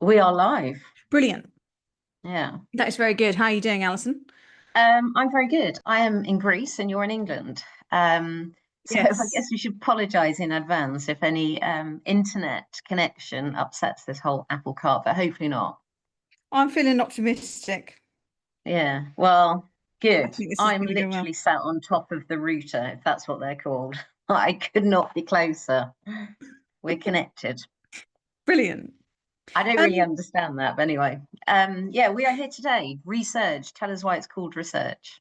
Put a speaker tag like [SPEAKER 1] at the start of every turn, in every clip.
[SPEAKER 1] We are live.
[SPEAKER 2] Brilliant.
[SPEAKER 1] Yeah.
[SPEAKER 2] That is very good. How are you doing, Alison?
[SPEAKER 1] I'm very good. I am in Greece and you're in England. So I guess
[SPEAKER 2] Yes.
[SPEAKER 1] we should apologize in advance if any internet connection upsets this whole apple cart, but hopefully not.
[SPEAKER 2] I'm feeling optimistic.
[SPEAKER 1] Yeah. Well,
[SPEAKER 2] I
[SPEAKER 1] good.
[SPEAKER 2] think this is
[SPEAKER 1] I'm
[SPEAKER 2] going to go
[SPEAKER 1] literally
[SPEAKER 2] well.
[SPEAKER 1] sat on top of the router, if that's what they're called. I could not be closer. We're connected.
[SPEAKER 2] Brilliant.
[SPEAKER 1] I don't really
[SPEAKER 2] Um,
[SPEAKER 1] understand that, but anyway. Yeah, we are here today. Resurge. Tell us why it's called Research.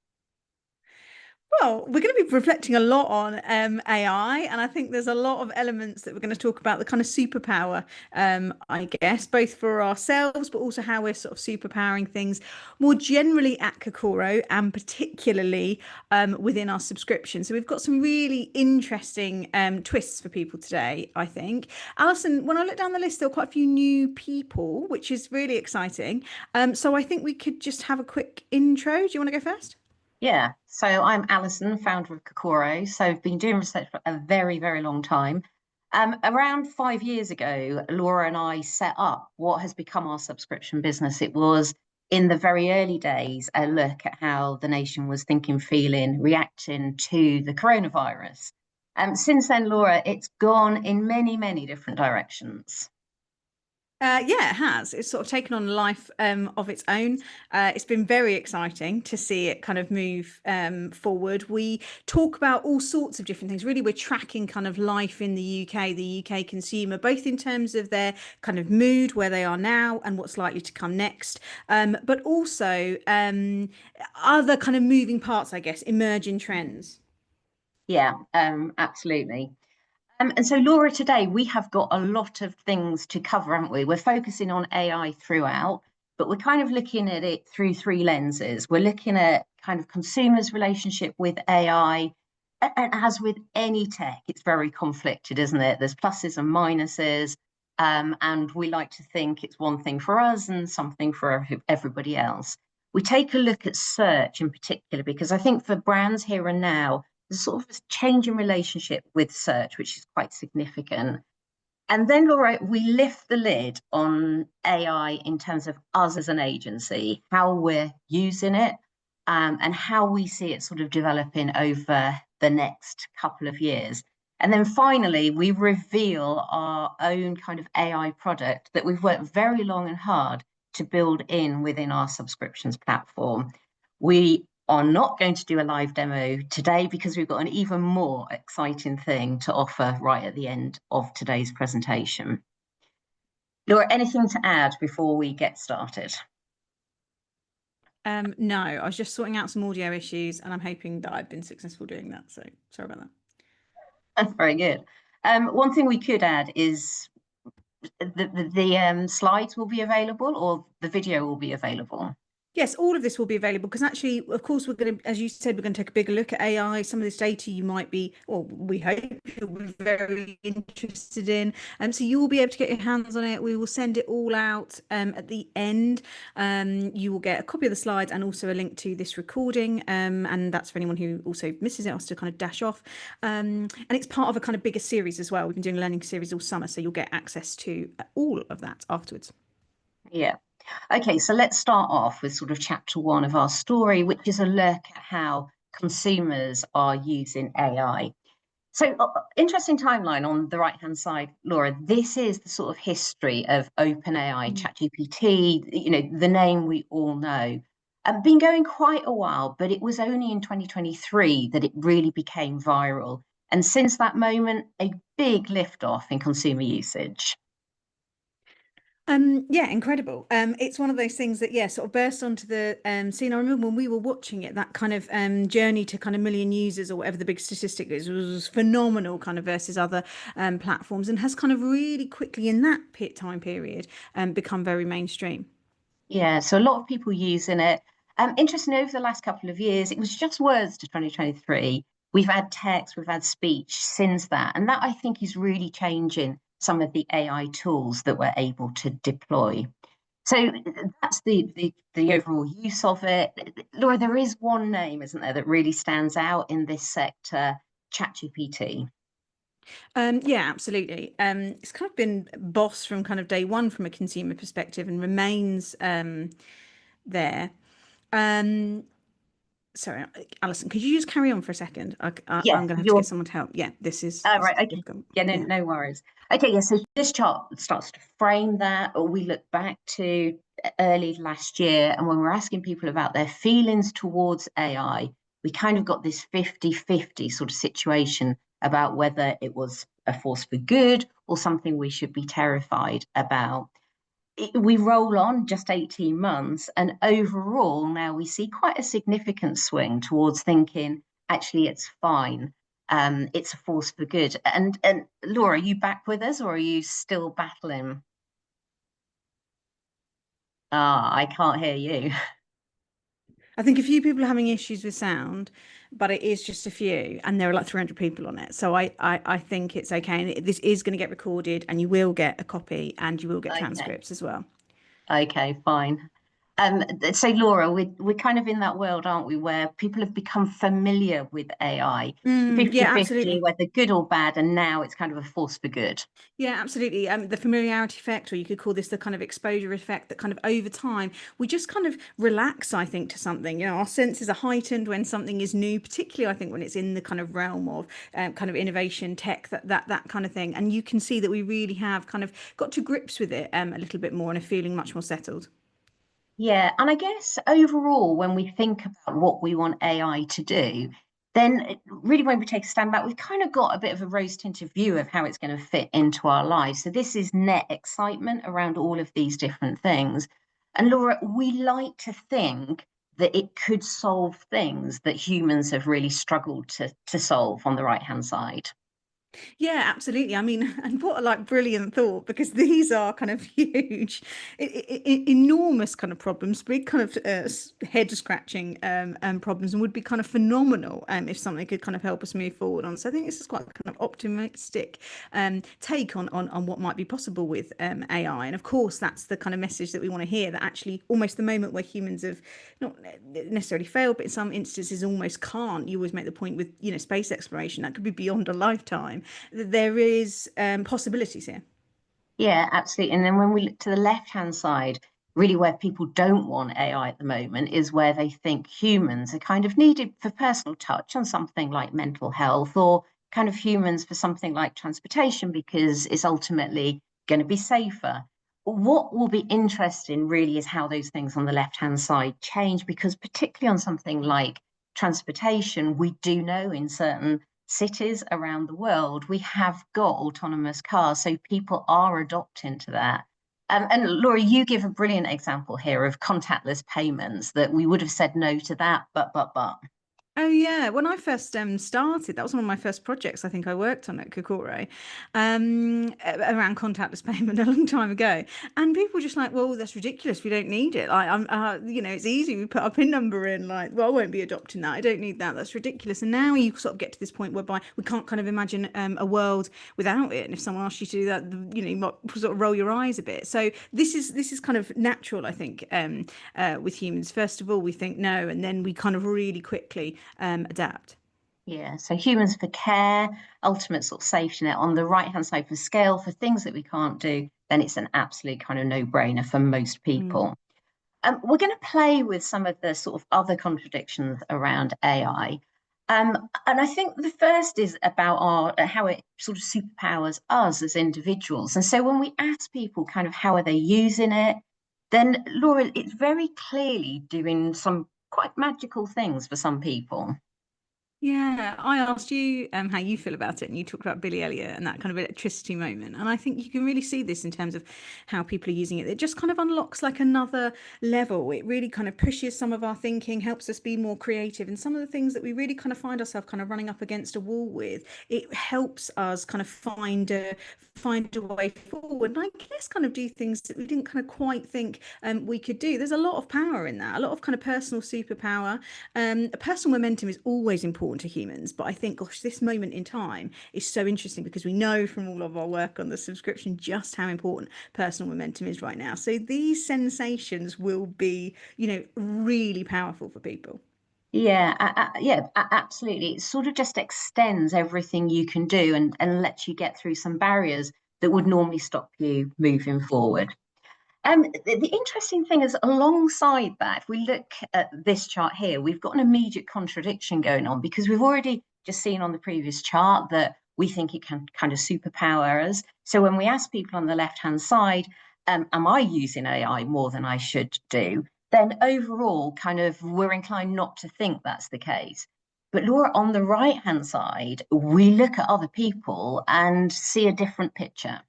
[SPEAKER 2] well, we're going to be reflecting a lot on AI, and I think there's a lot of elements that we're going to talk about the kind of superpower, I guess, both for ourselves, but also how we're sort of superpowering things more generally at Kokoro and particularly within our subscription. So we've got some really interesting twists for people today, I think. Alison, when I look down the list, there are quite a few new people, which is really exciting. So I think we could just have a quick intro. Do you want to go first?
[SPEAKER 1] Yeah, so I'm Alison, founder of Kokoro. So I've been doing research for a very, very long time. Around 5 years ago, Laura and I set up what has become our subscription business. It was in the very early days a look at how the nation was thinking, feeling, reacting to the coronavirus. Since then, Laura, it's gone in many, many different directions.
[SPEAKER 2] Yeah, it has. It's sort of taken on a life of its own. It's been very exciting to see it kind of move forward. We talk about all sorts of different things. Really, we're tracking kind of life in the UK, the UK consumer, both in terms of their kind of mood, where they are now, and what's likely to come next, but also other kind of moving parts, I guess, emerging trends.
[SPEAKER 1] Yeah, absolutely. And so, Laura, today we have got a lot of things to cover, haven't we? We're focusing on AI throughout, but we're kind of looking at it through three lenses. We're looking at kind of consumers' relationship with AI. And as with any tech, it's very conflicted, isn't it? There's pluses and minuses. And we like to think it's one thing for us and something for everybody else. We take a look at search in particular, because I think for brands here and now, there's sort of a change in relationship with search, which is quite significant. And then, Laura, we lift the lid on AI in terms of us as an agency, how we're using it, and how we see it sort of developing over the next couple of years. And then finally, we reveal our own kind of AI product that we've worked very long and hard to build in within our subscriptions platform. We are not going to do a live demo today because we've got an even more exciting thing to offer right at the end of today's presentation. Laura, anything to add before we get started?
[SPEAKER 2] No, I was just sorting out some audio issues, and I'm hoping that I've been successful doing that. So sorry about that.
[SPEAKER 1] Very good. One thing we could add is the slides will be available or the video will be available.
[SPEAKER 2] Yes, all of this will be available because actually, of course, we're going to, as you said, we're going to take a bigger look at AI. Some of this data you might be, or we hope you'll be very interested in. So you will be able to get your hands on it. We will send it all out at the end. You will get a copy of the slides and also a link to this recording. And that's for anyone who also misses it, has to kind of dash off. And it's part of a kind of bigger series as well. We've been doing a learning series all summer, so you'll get access to all of that afterwards.
[SPEAKER 1] Yeah. Okay, so let's start off with sort of chapter one of our story, which is a look at how consumers are using AI. So, interesting timeline on the right-hand side, Laura. This is the sort of history of OpenAI, ChatGPT, the name we all know. Been going quite a while, but it was only in 2023 that it really became viral. And since that moment, a big lift off in consumer usage.
[SPEAKER 2] Yeah, incredible. It's one of those things that, yeah, sort of burst onto the scene. I remember when we were watching it, that kind of journey to kind of million users or whatever the big statistic is was phenomenal, kind of versus other platforms, and has kind of really quickly in that time period become very mainstream.
[SPEAKER 1] Yeah, so a lot of people using it. Interestingly, over the last couple of years, it was just words to 2023. We've had text, we've had speech since that. And that I think is really changing some of the AI tools that we're able to deploy. So that's the overall use of it. Laura, there is one name, isn't there, that really stands out in this sector, ChatGPT.
[SPEAKER 2] Yeah, absolutely. It's kind of been boss from kind of day one from a consumer perspective and remains there. Um, sorry, Alison, could you just carry on for a second?
[SPEAKER 1] Yeah,
[SPEAKER 2] I'm going to have to get
[SPEAKER 1] you're
[SPEAKER 2] someone to help. Yeah, this
[SPEAKER 1] right.
[SPEAKER 2] is
[SPEAKER 1] Okay.
[SPEAKER 2] difficult.
[SPEAKER 1] Yeah,
[SPEAKER 2] Yeah.
[SPEAKER 1] no worries. Okay, yeah. So this chart starts to frame that, or we look back to early last year, and when we're asking people about their feelings towards AI, we kind of got this 50-50 sort of situation about whether it was a force for good or something we should be terrified about. We roll on just 18 months, and overall, now we see quite a significant swing towards thinking actually it's fine. It's a force for good. And Laura, are you back with us or are you still battling? Ah, I can't hear you.
[SPEAKER 2] I think a few people are having issues with sound, but it is just a few, and there are like 300 people on it. So I think it's okay. And this is going to get recorded, and you will get a copy, and you will get
[SPEAKER 1] Okay,
[SPEAKER 2] transcripts as well.
[SPEAKER 1] okay, fine. So Laura, we're kind of in that world, aren't we, where people have become familiar with AI,
[SPEAKER 2] Yeah,
[SPEAKER 1] 50-50,
[SPEAKER 2] absolutely.
[SPEAKER 1] whether good or bad, and now it's kind of a force for good.
[SPEAKER 2] Yeah, absolutely. The familiarity effect, or you could call this the kind of exposure effect, that kind of over time we just kind of relax, I think, to something. You know, our senses are heightened when something is new, particularly I think when it's in the kind of realm of kind of innovation, tech, that kind of thing. And you can see that we really have kind of got to grips with it a little bit more and are feeling much more settled.
[SPEAKER 1] Yeah, and I guess overall, when we think about what we want AI to do, then really when we take a stand back, we've kind of got a bit of a rose-tinted view of how it's going to fit into our lives. So this is net excitement around all of these different things. And Laura, we like to think that it could solve things that humans have really struggled to solve on the right-hand side.
[SPEAKER 2] Yeah, absolutely. I mean, and what a like brilliant thought, because these are kind of huge, enormous kind of problems, big kind of head scratching problems, and would be kind of phenomenal if something could kind of help us move forward on. So I think this is quite a kind of optimistic take on what might be possible with AI. And of course, that's the kind of message that we want to hear, that actually almost the moment where humans have not necessarily failed, but in some instances almost can't. You always make the point with, you know, space exploration, that could be beyond a lifetime. There is possibilities here.
[SPEAKER 1] Yeah, absolutely. And then when we look to the left-hand side, really where people don't want AI at the moment is where they think humans are kind of needed for personal touch on something like mental health, or kind of humans for something like transportation because it's ultimately going to be safer. What will be interesting really is how those things on the left-hand side change, because particularly on something like transportation, we do know in certain cities around the world, we have got autonomous cars. So people are adopting to that. And Laura, you give a brilliant example here of contactless payments that we would have said no to that, but.
[SPEAKER 2] Oh yeah, when I first started, that was one of my first projects I think I worked on at Kokoro, around contactless payment a long time ago. And people were just like, "Well, that's ridiculous. We don't need it. Like, you know, it's easy. We put our PIN number in. Like, well, I won't be adopting that. I don't need that. That's ridiculous." And now you sort of get to this point whereby we can't kind of imagine a world without it. And if someone asks you to do that, you know, you might sort of roll your eyes a bit. So this is kind of natural, I think, with humans. First of all, we think no, and then we kind of really quickly adapt.
[SPEAKER 1] Yeah, so humans for care, ultimate sort of safety net. On the right hand side for scale, for things that we can't do, then it's an absolute kind of no-brainer for most
[SPEAKER 2] Mm.
[SPEAKER 1] people. We're going to play with some of the sort of other contradictions around AI. And I think the first is about our how it sort of superpowers us as individuals. And so when we ask people kind of how are they using it, then Laura, it's very clearly doing some quite magical things for some people.
[SPEAKER 2] Yeah, I asked you how you feel about it, and you talked about Billy Elliot and that kind of electricity moment. And I think you can really see this in terms of how people are using it. It just kind of unlocks like another level. It really kind of pushes some of our thinking, helps us be more creative. And some of the things that we really kind of find ourselves kind of running up against a wall with, it helps us kind of find a way forward. And I guess kind of do things that we didn't kind of quite think we could do. There's a lot of power in that, a lot of kind of personal superpower. Personal momentum is always important to humans, but I think, gosh, this moment in time is so interesting because we know from all of our work on the subscription just how important personal momentum is right now. So these sensations will be, you know, really powerful for people.
[SPEAKER 1] Yeah, absolutely. It sort of just extends everything you can do and lets you get through some barriers that would normally stop you moving forward. The interesting thing is, alongside that, if we look at this chart here, we've got an immediate contradiction going on because we've already just seen on the previous chart that we think it can kind of superpower us. So when we ask people on the left-hand side, am I using AI more than I should do? Then overall, kind of, we're inclined not to think that's the case. But Laura, on the right-hand side, we look at other people and see a different picture.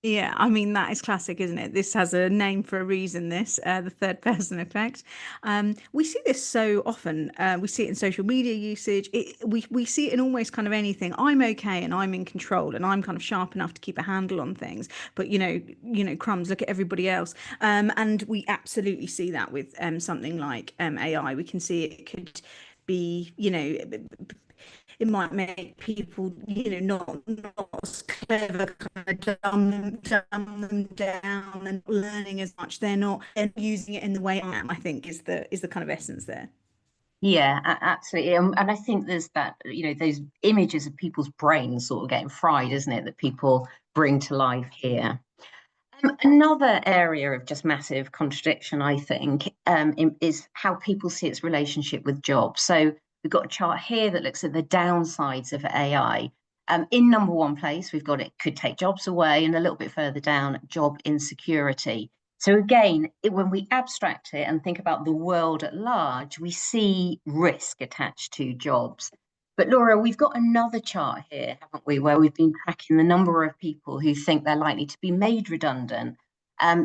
[SPEAKER 2] Yeah, I mean that is classic, isn't it? This has a name for a reason. This, the third person effect. We see this so often. We see it in social media usage. We see it in almost kind of anything. I'm okay and I'm in control and I'm kind of sharp enough to keep a handle on things. But crumbs. Look at everybody else. And we absolutely see that with something like AI. We can see it could be, it might make people, not as clever, kind of dumb them down and learning as much. They're not and using it in the way I am, I think is the kind of essence there.
[SPEAKER 1] Yeah, absolutely. And I think there's that, those images of people's brains sort of getting fried, isn't it, that people bring to life here. Another area of just massive contradiction, I think, is how people see its relationship with jobs. So we've got a chart here that looks at the downsides of AI. In number one place, we've got it could take jobs away, and a little bit further down, job insecurity. So again, when we abstract it and think about the world at large, we see risk attached to jobs. But Laura, we've got another chart here, haven't we, where we've been tracking the number of people who think they're likely to be made redundant.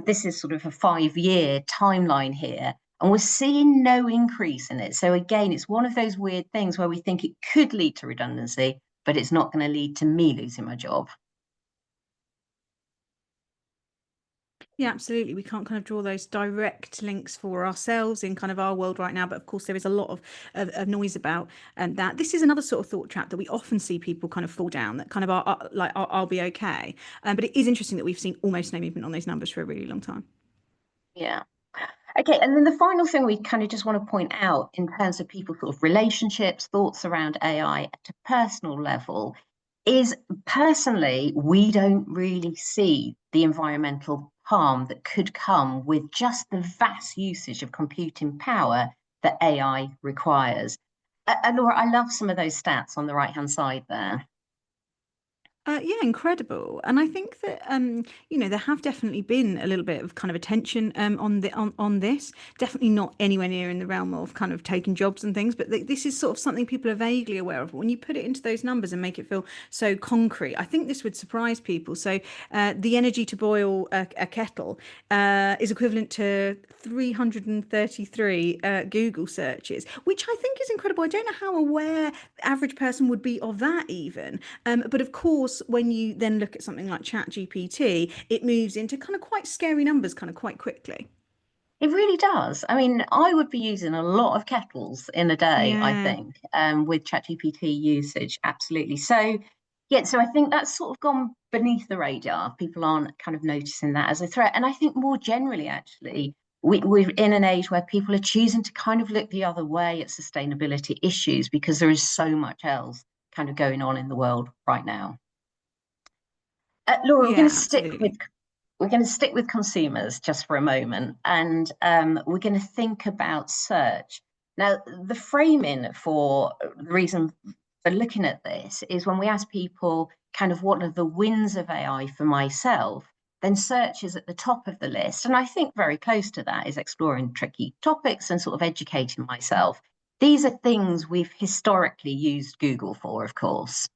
[SPEAKER 1] This is sort of a 5-year timeline here, and we're seeing no increase in it. So again, it's one of those weird things where we think it could lead to redundancy, but it's not going to lead to me losing my job.
[SPEAKER 2] Yeah, absolutely. We can't kind of draw those direct links for ourselves in kind of our world right now, but of course there is a lot of noise about that. This is another sort of thought trap that we often see people kind of fall down. That kind of are like I'll be okay, but it is interesting that we've seen almost no movement on those numbers for a really long time.
[SPEAKER 1] Yeah. Okay, and then the final thing we kind of just want to point out in terms of people's sort of relationships, thoughts around AI at a personal level is personally, we don't really see the environmental harm that could come with just the vast usage of computing power that AI requires. And Laura, I love some of those stats on the right-hand side there.
[SPEAKER 2] Yeah, incredible. And I think that there have definitely been a little bit of kind of attention on this. Definitely not anywhere near in the realm of kind of taking jobs and things, but this is sort of something people are vaguely aware of. When you put it into those numbers and make it feel so concrete, I think this would surprise people. So the energy to boil a kettle is equivalent to 333 Google searches, which I think is incredible. I don't know how aware the average person would be of that even. But of course, when you then look at something like Chat GPT, it moves into kind of quite scary numbers kind of quite quickly.
[SPEAKER 1] It really does. I mean, I would be using a lot of kettles in a day, I
[SPEAKER 2] Yeah.
[SPEAKER 1] think, with ChatGPT usage. Absolutely. So, yeah, so I think that's sort of gone beneath the radar. People aren't kind of noticing that as a threat. And I think more generally, actually, we're in an age where people are choosing to kind of look the other way at sustainability issues because there is so much else kind of going on in the world right now. Laura,
[SPEAKER 2] Yeah, absolutely.
[SPEAKER 1] we're going to stick with consumers just for a moment, and we're going to think about search. Now, the framing for the reason for looking at this is when we ask people kind of what are the wins of AI for myself, then search is at the top of the list. And I think very close to that is exploring tricky topics and sort of educating myself. These are things we've historically used Google for, of course.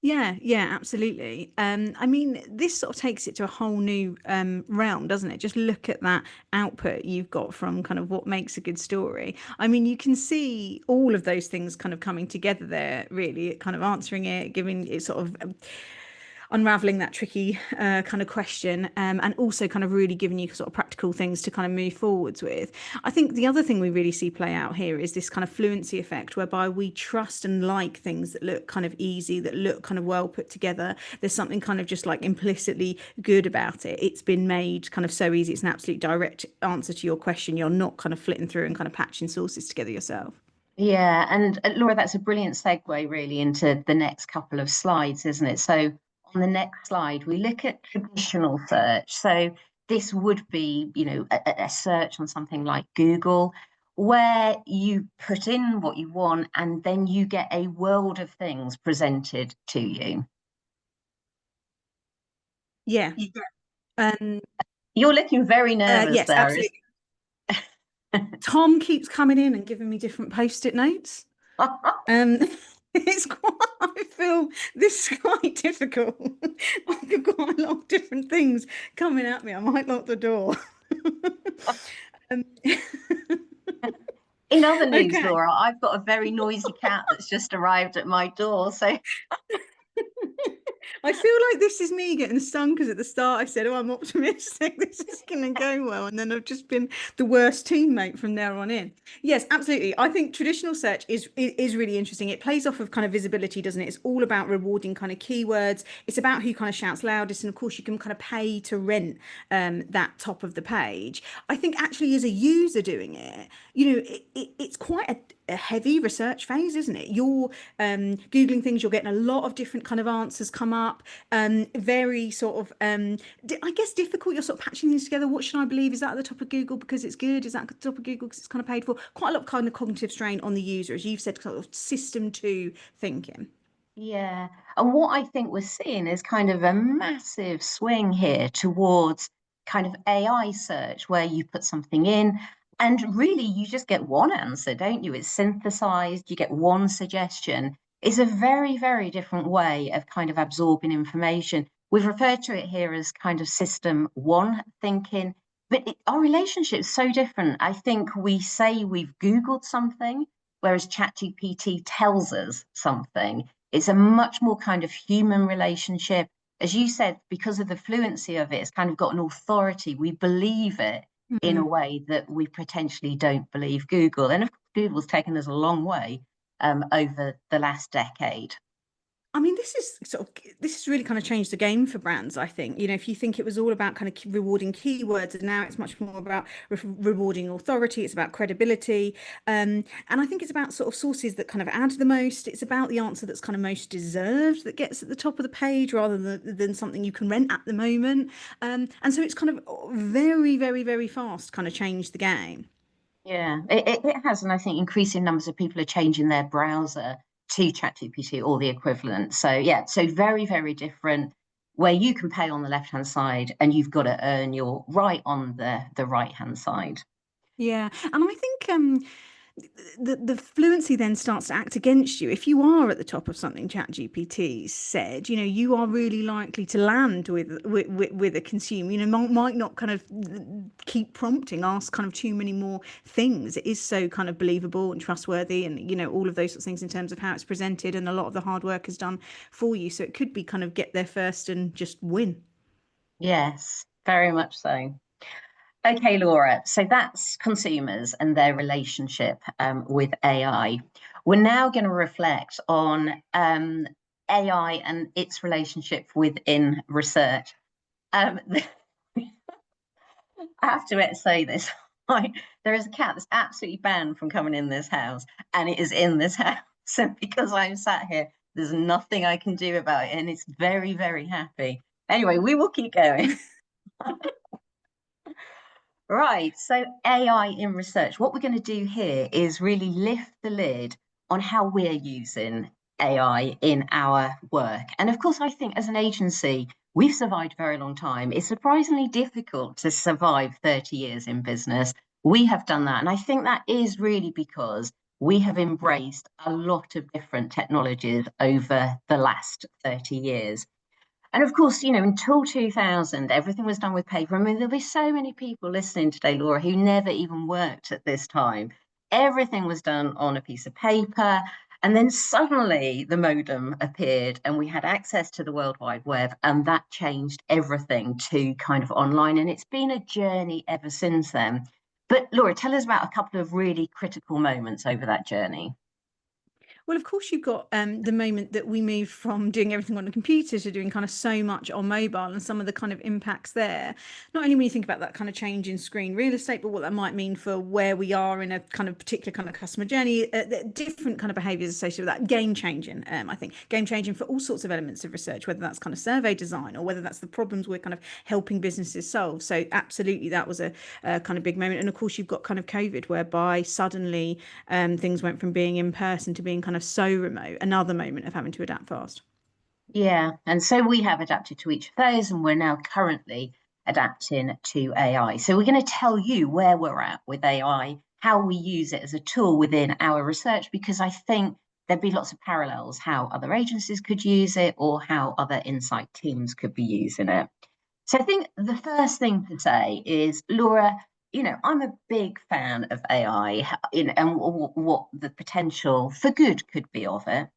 [SPEAKER 2] Yeah, yeah, absolutely. I mean, this sort of takes it to a whole new realm, doesn't it? Just look at that output you've got from kind of what makes a good story. I mean, you can see all of those things kind of coming together there, really, kind of answering it, giving it sort of unraveling that tricky kind of question, and also kind of really giving you sort of practical things to kind of move forwards with. I think the other thing we really see play out here is this kind of fluency effect, whereby we trust and like things that look kind of easy, that look kind of well put together. There's something kind of just like implicitly good about it. It's been made kind of so easy. It's an absolute direct answer to your question. You're not kind of flitting through and kind of patching sources together yourself.
[SPEAKER 1] Yeah, and Laura, that's a brilliant segue really into the next couple of slides, isn't it? So on the next slide, we look at traditional search. So this would be, a search on something like Google, where you put in what you want and then you get a world of things presented to you.
[SPEAKER 2] Yeah. Um,
[SPEAKER 1] You're looking very nervous
[SPEAKER 2] yes,
[SPEAKER 1] there.
[SPEAKER 2] absolutely. Tom keeps coming in and giving me different post-it notes. It's quite, I feel this is quite difficult. I've got quite a lot of different things coming at me. I might lock the door. Um,
[SPEAKER 1] In other news,
[SPEAKER 2] okay.
[SPEAKER 1] Laura, I've got a very noisy cat that's just arrived at my door. So
[SPEAKER 2] I feel like this is me getting stung because at the start I said, "Oh, I'm optimistic. This is going to go well," and then I've just been the worst teammate from there on in. Yes, absolutely. I think traditional search is really interesting. It plays off of kind of visibility, doesn't it? It's all about rewarding kind of keywords. It's about who kind of shouts loudest, and of course, you can kind of pay to rent that top of the page. I think actually, as a user doing it, it's quite a heavy research phase, isn't it? You're Googling things, you're getting a lot of different kind of answers come up, very sort of, I guess, difficult. You're sort of patching things together. What should I believe? Is that at the top of Google because it's good? Is that at the top of Google because it's kind of paid for? Quite a lot of kind of cognitive strain on the user, as you've said, sort of system two thinking.
[SPEAKER 1] yeah, and what I think we're seeing is kind of a massive swing here towards kind of AI search, where you put something in and really you just get one answer, don't you? It's synthesized, you get one suggestion. It's a very, very different way of kind of absorbing information. We've referred to it here as kind of system one thinking, but our relationship is so different. I think we say we've Googled something, whereas ChatGPT tells us something. It's a much more kind of human relationship. As you said, because of the fluency of it, it's kind of got an authority. We believe it in a
[SPEAKER 2] Mm.
[SPEAKER 1] way that we potentially don't believe Google. And of course, Google's taken us a long way over the last decade.
[SPEAKER 2] I mean, this has really kind of changed the game for brands, I think. If you think it was all about kind of rewarding keywords, and now it's much more about rewarding authority, it's about credibility. And I think it's about sort of sources that kind of add the most. It's about the answer that's kind of most deserved that gets at the top of the page rather than something you can rent at the moment. And so it's kind of very, very, very fast kind of changed the game.
[SPEAKER 1] Yeah, it has. And I think increasing numbers of people are changing their browser to ChatGPT or the equivalent. So yeah, so very, very different, where you can pay on the left-hand side and you've got to earn your right on the right-hand side.
[SPEAKER 2] Yeah, and I think the fluency then starts to act against you. If you are at the top of something ChatGPT said, you are really likely to land with a consumer. Might not kind of keep prompting, ask kind of too many more things. It is so kind of believable and trustworthy, and all of those sorts of things in terms of how it's presented, and a lot of the hard work is done for you. So it could be kind of get there first and just win.
[SPEAKER 1] Yes, very much so. Okay, Laura, so that's consumers and their relationship with AI. We're now going to reflect on AI and its relationship within research. I have to say this. There is a cat that's absolutely banned from coming in this house, and it is in this house. So because I'm sat here, there's nothing I can do about it, and it's very, very happy. Anyway, we will keep going. Right, so AI in research. What we're going to do here is really lift the lid on how we're using AI in our work. And of course, I think as an agency, we've survived a very long time. It's surprisingly difficult to survive 30 years in business. We have done that. And I think that is really because we have embraced a lot of different technologies over the last 30 years. And of course, until 2000, everything was done with paper. I mean, there'll be so many people listening today, Laura, who never even worked at this time. Everything was done on a piece of paper. And then suddenly the modem appeared and we had access to the World Wide Web, and that changed everything to kind of online. And it's been a journey ever since then. But Laura, tell us about a couple of really critical moments over that journey.
[SPEAKER 2] Well, of course, you've got the moment that we moved from doing everything on the computer to doing kind of so much on mobile, and some of the kind of impacts there. Not only when you think about that kind of change in screen real estate, but what that might mean for where we are in a kind of particular kind of customer journey, different kind of behaviors associated with that. Game changing, I think, game changing for all sorts of elements of research, whether that's kind of survey design or whether that's the problems we're kind of helping businesses solve. So absolutely, that was a kind of big moment. And of course, you've got kind of COVID, whereby suddenly things went from being in person to being kind of so remote, another moment of having to adapt fast.
[SPEAKER 1] Yeah, and so we have adapted to each of those, and we're now currently adapting to AI. So we're going to tell you where we're at with AI, how we use it as a tool within our research, because I think there'd be lots of parallels how other agencies could use it or how other insight teams could be using it. So I think the first thing to say is, Laura, I'm a big fan of AI, and what the potential for good could be of it.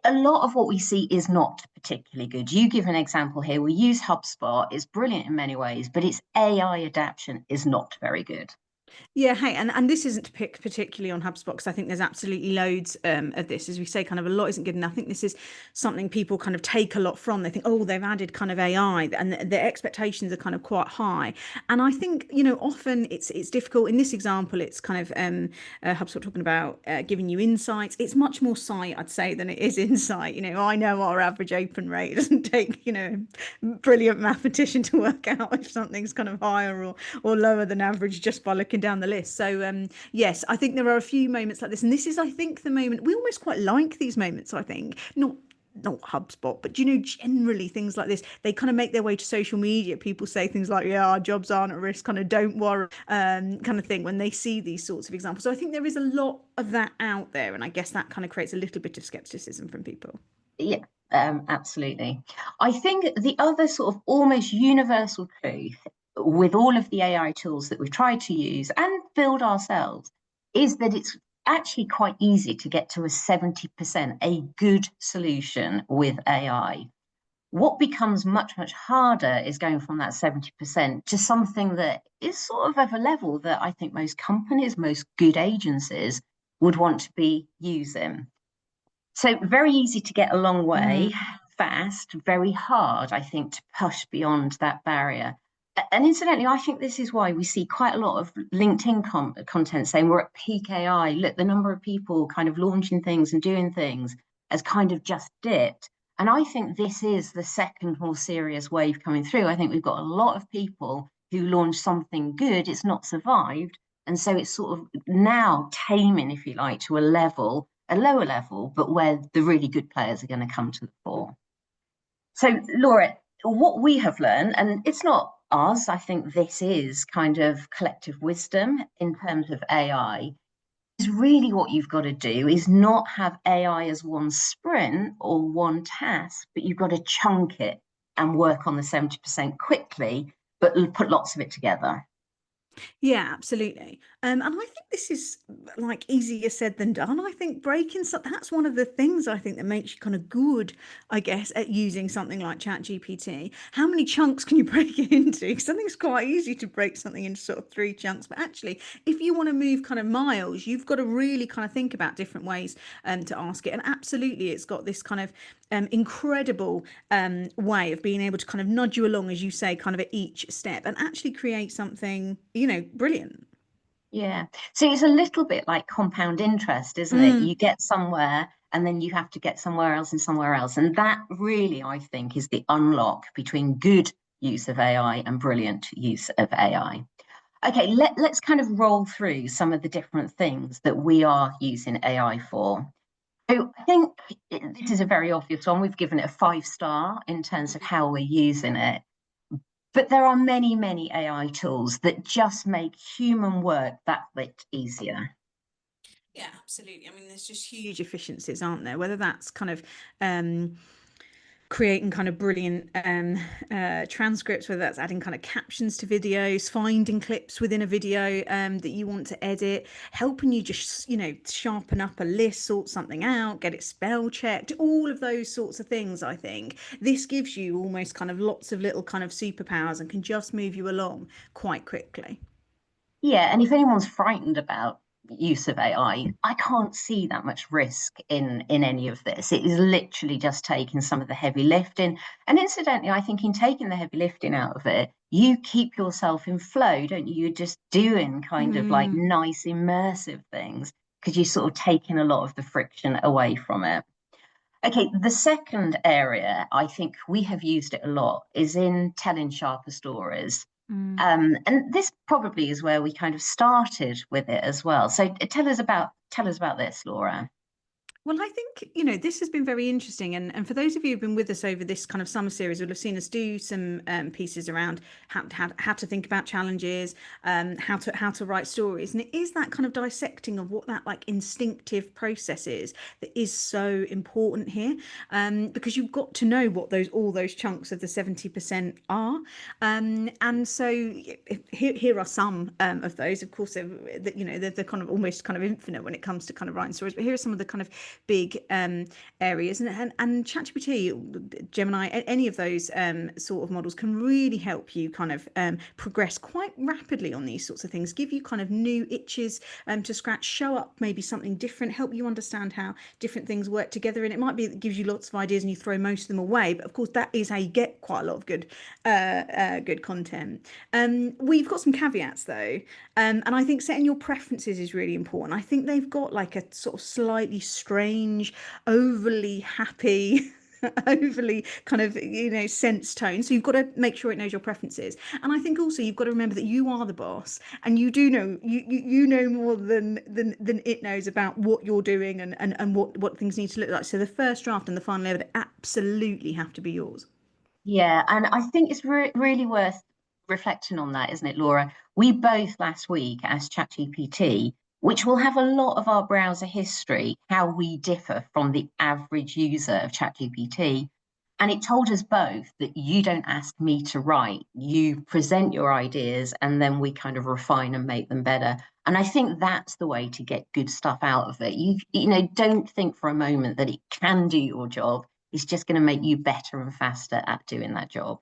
[SPEAKER 1] A lot of what we see is not particularly good. You give an example here. We use HubSpot. It's brilliant in many ways, but its AI adaptation is not very good.
[SPEAKER 2] Yeah, hey, and this isn't to pick particularly on HubSpot, because I think there's absolutely loads of this. As we say, kind of a lot isn't good enough. I think this is something people kind of take a lot from. They think, oh, they've added kind of AI, and their expectations are kind of quite high. And I think, often it's difficult. In this example, it's kind of HubSpot talking about giving you insights. It's much more sight, I'd say, than it is insight. I know our average open rate. It doesn't take, a brilliant mathematician to work out if something's kind of higher or lower than average just by looking down the list. So yes, I think there are a few moments like this, and this is, I think, the moment we almost quite like these moments. I think not HubSpot, but generally things like this, they kind of make their way to social media. People say things like, yeah, our jobs aren't at risk, kind of don't worry, kind of thing, when they see these sorts of examples. So I think there is a lot of that out there, and I guess that kind of creates a little bit of skepticism from people.
[SPEAKER 1] Yeah, absolutely. I think the other sort of almost universal truth with all of the AI tools that we've tried to use and build ourselves is that it's actually quite easy to get to a 70% a good solution with AI. What becomes much, much harder is going from that 70% to something that is sort of a level that I think most companies, most good agencies would want to be using. So very easy to get a long way, fast, very hard, I think, to push beyond that barrier. And incidentally, I think this is why we see quite a lot of LinkedIn content saying we're at peak AI. Look, the number of people kind of launching things and doing things has kind of just dipped. And I think this is the second more serious wave coming through. I think we've got a lot of people who launched something good, it's not survived. And so it's sort of now taming, if you like, to a lower level, but where the really good players are going to come to the fore. So, Laura, what we have learned, and it's not us, I think this is kind of collective wisdom in terms of AI, is really what you've got to do is not have AI as one sprint or one task, but you've got to chunk it and work on the 70% quickly, but put lots of it together.
[SPEAKER 2] Yeah, absolutely. And I think this is like easier said than done. I think breaking that's one of the things I think that makes you kind of good, I guess, at using something like ChatGPT. How many chunks can you break it into? Because I think it's quite easy to break something into sort of three chunks. But actually, if you want to move kind of miles, you've got to really kind of think about different ways to ask it. And absolutely, it's got this kind of incredible way of being able to kind of nudge you along, as you say, kind of at each step, and actually create something, brilliant.
[SPEAKER 1] Yeah. So it's a little bit like compound interest, isn't it?
[SPEAKER 2] Mm.
[SPEAKER 1] You get somewhere and then you have to get somewhere else and somewhere else. And that really, I think, is the unlock between good use of AI and brilliant use of AI. Okay, let's kind of roll through some of the different things that we are using AI for. So I think this is a very obvious one. We've given it a 5 star in terms of how we're using it. But there are many, many AI tools that just make human work that bit easier.
[SPEAKER 2] Yeah, absolutely. I mean, there's just huge efficiencies, aren't there? Whether that's kind of um, creating kind of brilliant transcripts, whether that's adding kind of captions to videos, finding clips within a video that you want to edit, helping you just, sharpen up a list, sort something out, get it spell checked, all of those sorts of things. I think this gives you almost kind of lots of little kind of superpowers and can just move you along quite quickly.
[SPEAKER 1] Yeah, and if anyone's frightened about use of AI, I can't see that much risk in any of this. It is literally just taking some of the heavy lifting. And incidentally, I think in taking the heavy lifting out of it, you keep yourself in flow, don't you? You're just doing kind of like
[SPEAKER 2] Mm.
[SPEAKER 1] nice immersive things because you're sort of taking a lot of the friction away from it. Okay, the second area I think we have used it a lot is in telling sharper stories.
[SPEAKER 2] Mm.
[SPEAKER 1] And this probably is where we kind of started with it as well. So tell us about this, Laura.
[SPEAKER 2] Well, I think, this has been very interesting. And for those of you who've been with us over this kind of summer series, will have seen us do some pieces around how to think about challenges, how to write stories. And it is that kind of dissecting of what that like instinctive process is that is so important here. Because you've got to know what all those chunks of the 70% are. And so here are some of those. Of course, they're kind of almost kind of infinite when it comes to kind of writing stories. But here are some of the kind of big areas, and ChatGPT, Gemini, any of those sort of models can really help you kind of progress quite rapidly on these sorts of things, give you kind of new itches to scratch, show up maybe something different, help you understand how different things work together. And it might be that it gives you lots of ideas and you throw most of them away, but of course that is how you get quite a lot of good content. We've got some caveats though, and I think setting your preferences is really important. I think they've got like a sort of slightly strange, overly happy, overly kind of sense tone, so you've got to make sure it knows your preferences. And I think also you've got to remember that you are the boss and you do know you know more than it knows about what you're doing and what things need to look like. So the first draft and the final edit absolutely have to be yours.
[SPEAKER 1] Yeah, and I think it's really worth reflecting on that, isn't it, Laura? We both last week asked ChatGPT, which will have a lot of our browser history, how we differ from the average user of ChatGPT. And it told us both that you don't ask me to write, you present your ideas, and then we kind of refine and make them better. And I think that's the way to get good stuff out of it. Don't think for a moment that it can do your job. It's just going to make you better and faster at doing that job.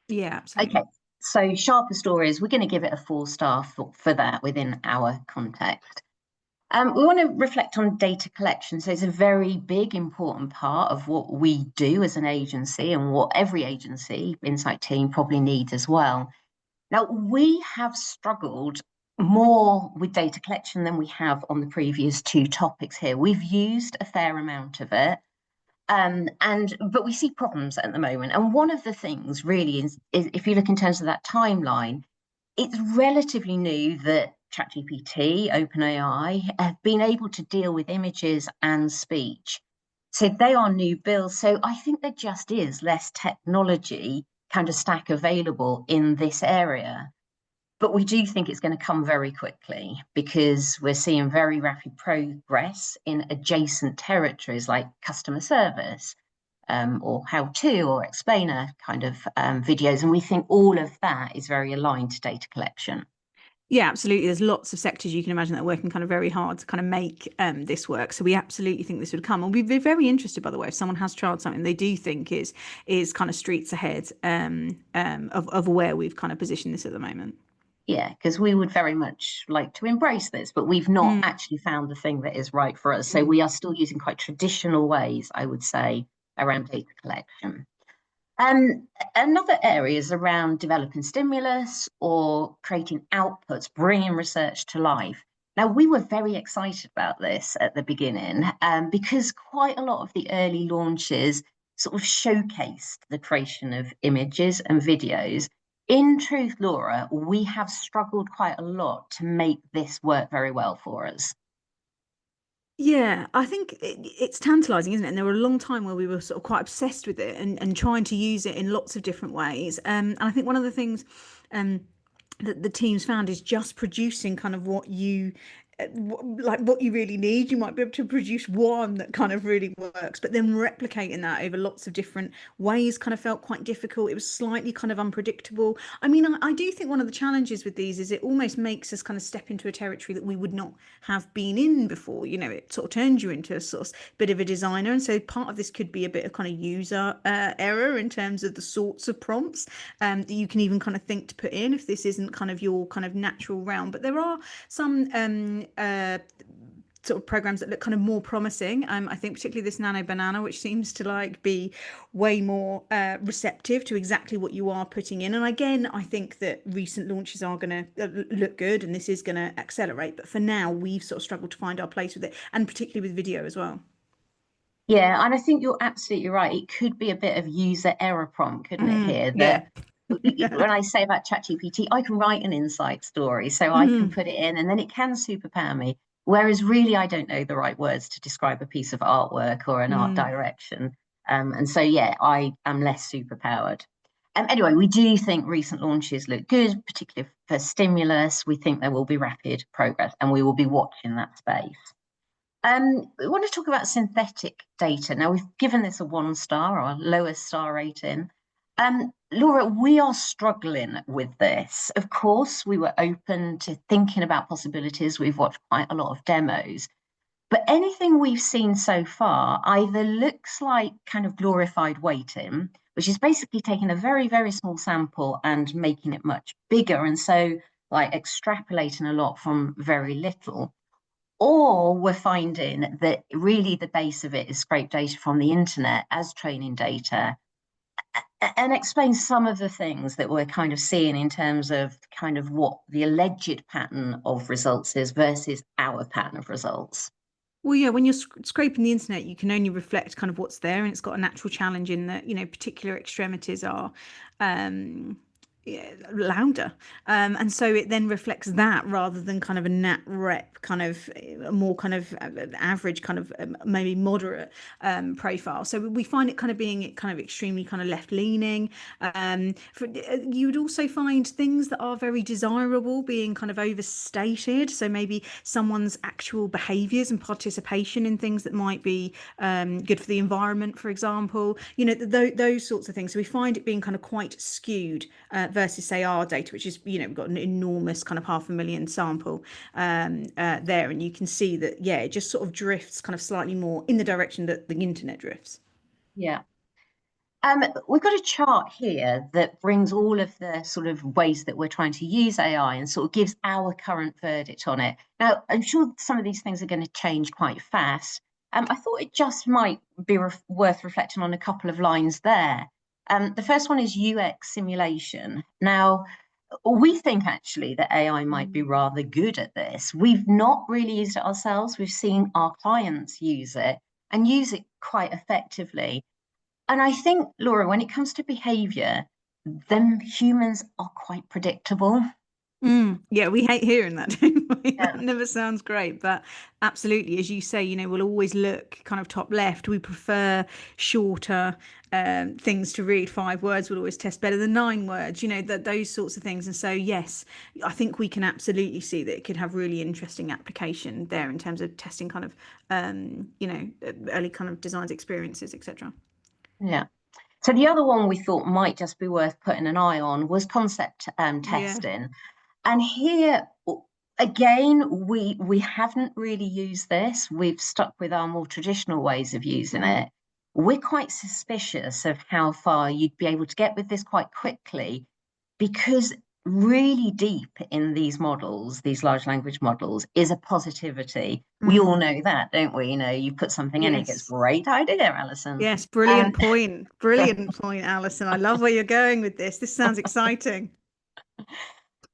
[SPEAKER 2] Yeah,
[SPEAKER 1] Okay,
[SPEAKER 2] absolutely.
[SPEAKER 1] so sharper stories, we're going to give it a 4 star for that within our context. We want to reflect on data collection. So it's a very big, important part of what we do as an agency and what every agency, insight team probably needs as well. Now, we have struggled more with data collection than we have on the previous two topics here. We've used a fair amount of it. But we see problems at the moment. And one of the things really is if you look in terms of that timeline, it's relatively new that ChatGPT, OpenAI, have been able to deal with images and speech. So they are new builds. So I think there just is less technology kind of stack available in this area. But we do think it's going to come very quickly because we're seeing very rapid progress in adjacent territories like customer service, or how to or explainer kind of videos. And we think all of that is very aligned to data collection.
[SPEAKER 2] Yeah, absolutely. There's lots of sectors you can imagine that are working kind of very hard to kind of make this work. So we absolutely think this would come. And we'd be very interested, by the way, if someone has tried something they do think is kind of streets ahead of where we've kind of positioned this at the moment.
[SPEAKER 1] Yeah, because we would very much like to embrace this, but we've not
[SPEAKER 2] Mm.
[SPEAKER 1] actually found the thing that is right for us. So we are still using quite traditional ways, I would say, around data collection. Um, Another area is around developing stimulus or creating outputs, bringing research to life. Now, we were very excited about this at the beginning because quite a lot of the early launches sort of showcased the creation of images and videos. In truth, Laura, we have struggled quite a lot to make this work very well for us.
[SPEAKER 2] Yeah, I think it's tantalizing, isn't it? And there were a long time where we were sort of quite obsessed with it and trying to use it in lots of different ways. And I think one of the things that the teams found is just producing kind of what you like what you really need. You might be able to produce one that kind of really works, but then replicating that over lots of different ways kind of felt quite difficult. It was slightly kind of unpredictable. I mean, I do think one of the challenges with these is it almost makes us kind of step into a territory that we would not have been in before. You know, it sort of turns you into a sort of bit of a designer, and so part of this could be a bit of kind of user error in terms of the sorts of prompts that you can even kind of think to put in if this isn't kind of your kind of natural realm. But there are some sort of programs that look kind of more promising. I think particularly this Nano Banana, which seems to like be way more receptive to exactly what you are putting in. And again, I think that recent launches are going to look good, and this is going to accelerate. But for now, we've sort of struggled to find our place with it, and particularly with video as well.
[SPEAKER 1] Yeah, and I think you're absolutely right. It could be a bit of user error prompt, couldn't it, here?
[SPEAKER 2] Yeah.
[SPEAKER 1] That when I say about ChatGPT, I can write an insight story, so I can
[SPEAKER 2] Mm,
[SPEAKER 1] put it in and then it can superpower me. Whereas really, I don't know the right words to describe a piece of artwork or an art
[SPEAKER 2] mm.
[SPEAKER 1] direction. And so, yeah, I am less superpowered. Anyway, we do think recent launches look good, particularly for stimulus. We think there will be rapid progress and we will be watching that space. We want to talk about synthetic data. Now, we've given this a 1 star, our lowest star rating. Laura, we are struggling with this. Of course, we were open to thinking about possibilities. We've watched quite a lot of demos, but anything we've seen so far either looks like kind of glorified weighting, which is basically taking a very, very small sample and making it much bigger. And so, like, extrapolating a lot from very little. Or we're finding that really the base of it is scraped data from the internet as training data, and explains some of the things that we're kind of seeing in terms of kind of what the alleged pattern of results is versus our pattern of results.
[SPEAKER 2] Well, yeah, when you're scraping the internet, you can only reflect kind of what's there, and it's got a natural challenge in that, you know, particular extremities are um, yeah, louder. And so it then reflects that rather than kind of a nat rep, kind of a more kind of average, kind of maybe moderate profile. So we find it kind of being kind of extremely kind of left leaning. You would also find things that are very desirable being kind of overstated. So maybe someone's actual behaviors and participation in things that might be good for the environment, for example, you know, those sorts of things. So we find it being kind of quite skewed versus say our data, which is, you know, we've got an enormous kind of 500,000 sample there, and you can see that, yeah, it just sort of drifts kind of slightly more in the direction that the internet drifts.
[SPEAKER 1] Yeah. We've got a chart here that brings all of the sort of ways that we're trying to use AI and sort of gives our current verdict on it. Now, I'm sure some of these things are going to change quite fast. I thought it just might be worth reflecting on a couple of lines there. The first one is UX simulation. Now, we think actually that AI might be rather good at this. We've not really used it ourselves. We've seen our clients use it and use it quite effectively. And I think, Laura, when it comes to behavior, then humans are quite predictable.
[SPEAKER 2] Yeah, we hate hearing that, don't we? That
[SPEAKER 1] Yeah.
[SPEAKER 2] never sounds great, but absolutely, as you say, you know, we'll always look kind of top left. We prefer shorter things to read. 5 words will always test better than 9 words, you know, that those sorts of things. And so, yes, I think we can absolutely see that it could have really interesting application there in terms of testing kind of, you know, early kind of designs, experiences, etc.
[SPEAKER 1] Yeah. So the other one we thought might just be worth putting an eye on was concept
[SPEAKER 2] Yeah.
[SPEAKER 1] testing. And here again, we haven't really used this. We've stuck with our more traditional ways of using it. We're quite suspicious of how far you'd be able to get with this quite quickly, because really deep in these models, these large language models, is a positivity. We all
[SPEAKER 2] Mm.
[SPEAKER 1] know that, don't we? You know, you put something in, it gets
[SPEAKER 2] Yes.
[SPEAKER 1] great idea, Alison.
[SPEAKER 2] Yes,
[SPEAKER 1] Um,
[SPEAKER 2] brilliant point. Brilliant point, Alison. I love where you're going with this. This sounds exciting.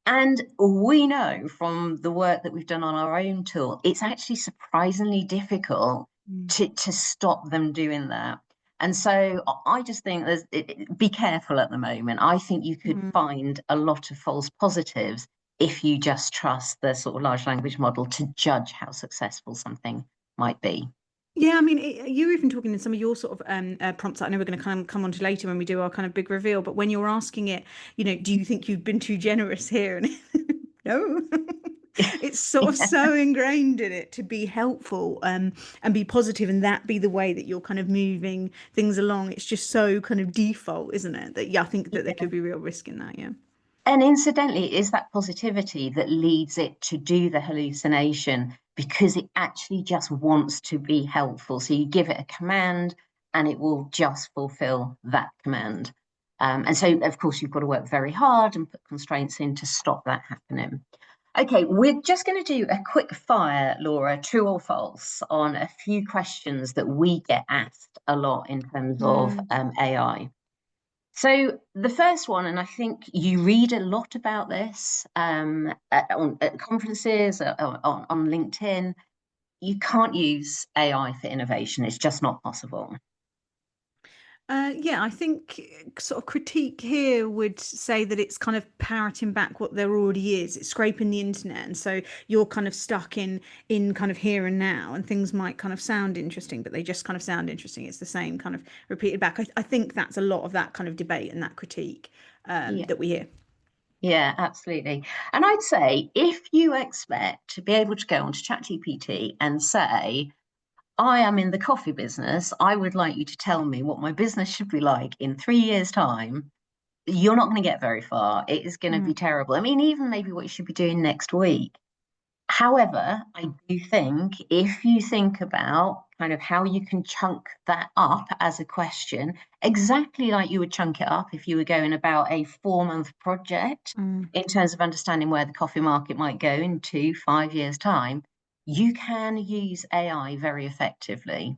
[SPEAKER 1] And we know from the work that we've done on our own tool, it's actually surprisingly difficult
[SPEAKER 2] Mm.
[SPEAKER 1] to stop them doing that. And so I just think be careful at the moment. I think you could
[SPEAKER 2] Mm.
[SPEAKER 1] find a lot of false positives if you just trust the sort of large language model to judge how successful something might be.
[SPEAKER 2] Yeah, I mean, you're even talking in some of your sort of prompts that I know we're going to come on to later when we do our kind of big reveal. But when you're asking it, you know, do you think you've been too generous here? And no. It's sort of
[SPEAKER 1] Yeah.
[SPEAKER 2] so ingrained in it to be helpful, and be positive, and that be the way that you're kind of moving things along. It's just so kind of default, isn't it? That yeah, I think that there
[SPEAKER 1] Yeah.
[SPEAKER 2] could be real risk in that. Yeah.
[SPEAKER 1] And incidentally, it is that positivity that leads it to do the hallucination because it actually just wants to be helpful. So you give it a command and it will just fulfill that command. And so, of course, you've got to work very hard and put constraints in to stop that happening. Okay, we're just going to do a quick fire, Laura, true or false, on a few questions that we get asked a lot in terms of
[SPEAKER 2] Mm.
[SPEAKER 1] AI. So the first one, and I think you read a lot about this at conferences, on LinkedIn, you can't use AI for innovation. It's just not possible.
[SPEAKER 2] Yeah, I think sort of critique here would say that it's kind of parroting back what there already is. It's scraping the internet, and so you're kind of stuck in kind of here and now, and things might kind of sound interesting, but they just kind of sound interesting. It's the same kind of repeated back. I think that's a lot of that kind of debate and that critique
[SPEAKER 1] Yeah,
[SPEAKER 2] that we hear.
[SPEAKER 1] yeah, absolutely. And I'd say if you expect to be able to go onto ChatGPT and say, I am in the coffee business, I would like you to tell me what my business should be like in 3 years' time, you're not going to get very far. It is going to be
[SPEAKER 2] Mm.
[SPEAKER 1] terrible. I mean, even maybe what you should be doing next week. However, I do think if you think about kind of how you can chunk that up as a question, exactly like you would chunk it up if you were going about a 4-month project
[SPEAKER 2] Mm.
[SPEAKER 1] in terms of understanding where the coffee market might go in 2, 5 years' time, you can use AI very effectively.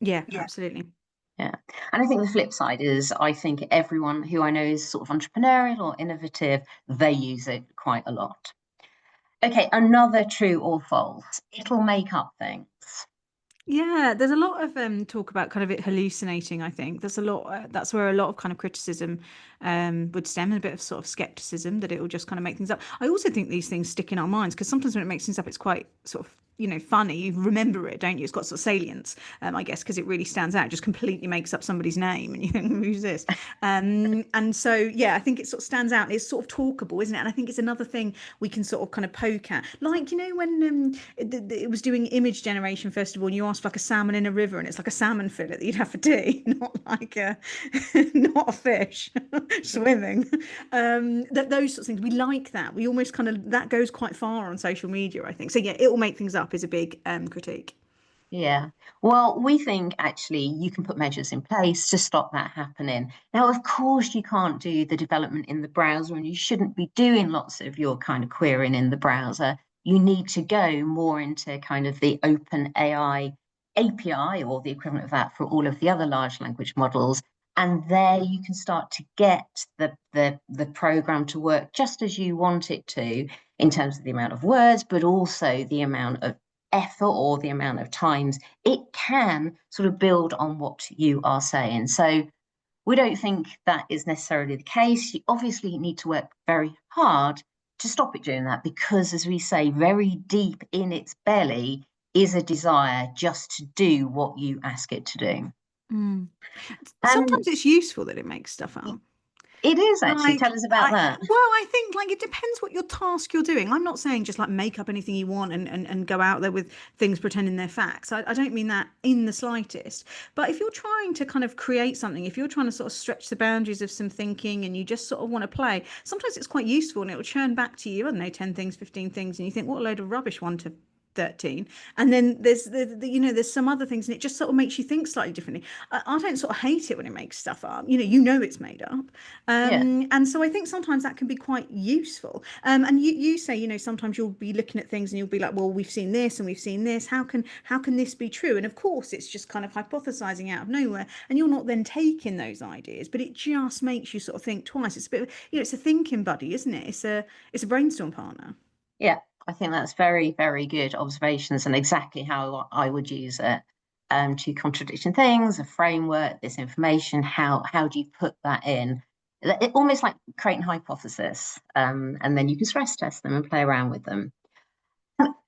[SPEAKER 2] Yeah, absolutely.
[SPEAKER 1] Yeah. And I think the flip side is I think everyone who I know is sort of entrepreneurial or innovative, they use it quite a lot. Okay, another true or false. It'll make up things.
[SPEAKER 2] Yeah, there's a lot of talk about kind of it hallucinating, I think. There's a lot that's where a lot of kind of criticism would stem, and a bit of sort of skepticism that it will just kind of make things up. I also think these things stick in our minds because sometimes when it makes things up, it's quite sort of, funny. You remember it, don't you? It's got sort of salience, I guess, because it really stands out. It just completely makes up somebody's name, and you think, who's this? And so, yeah, I think it sort of stands out. And it's sort of talkable, isn't it? And I think it's another thing we can sort of kind of poke at. Like, when it was doing image generation, first of all, and you asked like a salmon in a river, and it's like a salmon fillet that you'd have for tea, not like not a fish swimming. Those sorts of things, we like that. We almost kind of, that goes quite far on social media, I think. So yeah, it will make things up is a big critique.
[SPEAKER 1] Yeah. Well, we think actually you can put measures in place to stop that happening. Now, of course, you can't do the development in the browser, and you shouldn't be doing lots of your kind of querying in the browser. You need to go more into kind of the open AI API or the equivalent of that for all of the other large language models. And there you can start to get the program to work just as you want it to in terms of the amount of words, but also the amount of effort or the amount of times it can sort of build on what you are saying. So we don't think that is necessarily the case. You obviously need to work very hard to stop it doing that because, as we say, very deep in its belly is a desire just to do what you ask it to do.
[SPEAKER 2] Mm.
[SPEAKER 1] Um,
[SPEAKER 2] Sometimes it's useful that it makes stuff up.
[SPEAKER 1] it is actually.
[SPEAKER 2] Like,
[SPEAKER 1] Tell us about that.
[SPEAKER 2] I think like it depends what your task you're doing. I'm not saying just like make up anything you want and go out there with things pretending they're facts. I don't mean that in the slightest. But if you're trying to kind of create something, if you're trying to sort of stretch the boundaries of some thinking and you just sort of want to play, sometimes it's quite useful and it will churn back to you, I don't know, 10 things, 15 things, and you think, what a load of rubbish, 1 to 13. And then there's there's some other things, and it just sort of makes you think slightly differently. I don't sort of hate it when it makes stuff up. It's made up.
[SPEAKER 1] Yeah.
[SPEAKER 2] And so I think sometimes that can be quite useful. And you say, sometimes you'll be looking at things and you'll be like, well, we've seen this and we've seen this. How can this be true? And of course, it's just kind of hypothesizing out of nowhere, and you're not then taking those ideas, but it just makes you sort of think twice. It's a bit of, it's a thinking buddy, isn't it? It's a brainstorm partner.
[SPEAKER 1] Yeah, I think that's very, very good observations and exactly how I would use it. To contradiction things, a framework, this information, how do you put that in? It almost like creating hypothesis, and then you can stress test them and play around with them.